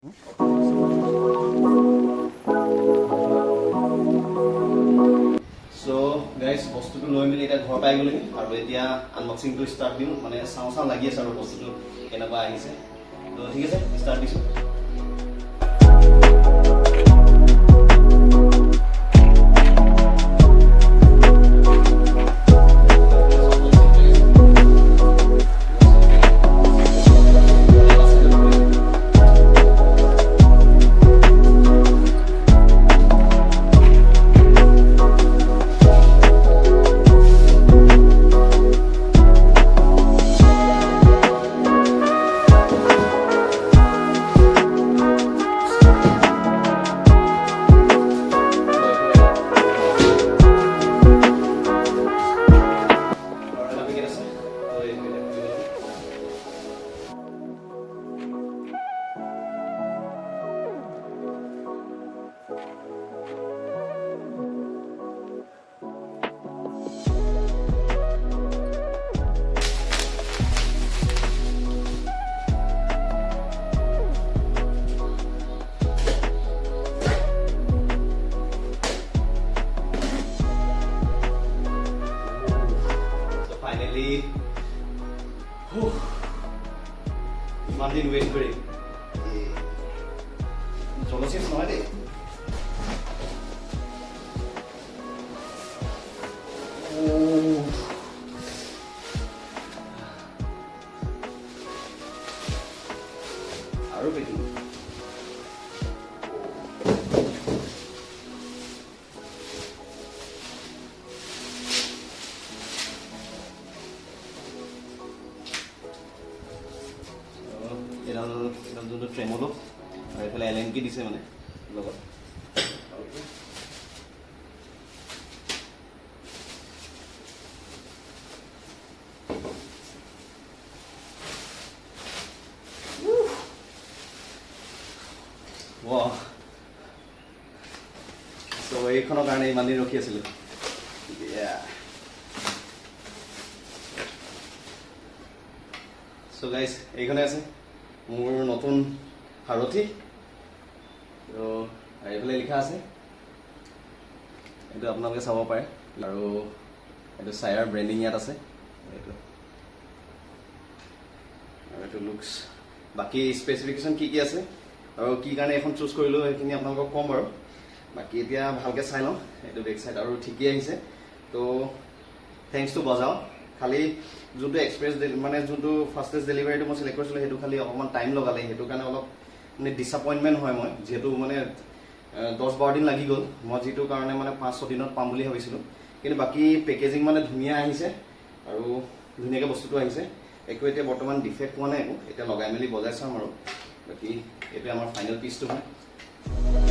So guys, বস্তুটো লৈ মেলি এটা ঘৰ পাই গ'লি আৰু এতিয়া আনবক্সিংটো ষ্টাৰ্ট দিম মানে চাওঁ লাগি আছে আৰু বস্তুটো কেনেকুৱা আহিছে তো ঠিক আছে ষ্টাৰ্ট দিছোঁ ইমান দিন ৱেইট কৰি জলচিপ নহয় দেই আৰু পেকিং যোনটো ট্ৰেমলো আৰু এইফালে এলএনকি দিছে মানে লগত চ' এইখনৰ কাৰণে ইমান দিন ৰখি আছিলোঁ চ' গাইজ এইখনে আছে মোৰ নতুন সাৰথি তো এইফালে লিখা আছে এইটো আপোনালোকে চাব পাৰে আৰু এইটো চায়াৰ ব্ৰেণ্ডিং ইয়াত আছে এইটো আৰু এইটো লুকছ বাকী স্পেচিফিকেশ্যন কি আছে আৰু কি কাৰণে এখন চুজ কৰিলোঁ সেইখিনি আপোনালোকক ক'ম বাৰু বাকী এতিয়া ভালকৈ চাই লওঁ এইটো বেক চাইড আৰু ঠিকেই আহিছে তো থেংকছ টু বজাও খালি যোনটো এক্সপ্ৰেছ মানে যোনটো ফাষ্টেষ্ট ডেলিভাৰীটো মই চিলেক্ট কৰিছিলোঁ সেইটো খালি অকণমান টাইম লগালে সেইটো কাৰণে অলপ মানে ডিছএপইণ্টমেণ্ট হয় মই যিহেতু মানে 10-12 দিন লাগি গ'ল মই যিটো কাৰণে মানে 5-6 দিনত পাম বুলি ভাবিছিলোঁ কিন্তু বাকী পেকেজিং মানে ধুনীয়া আহিছে আৰু ধুনীয়াকৈ বস্তুটো আহিছে একো এতিয়া বৰ্তমান ডিফেক্ট পোৱা নাই একো এতিয়া লগাই মেলি বজাই চাম আৰু বাকী এইটোৱে আমাৰ ফাইনেল পিচটো হয়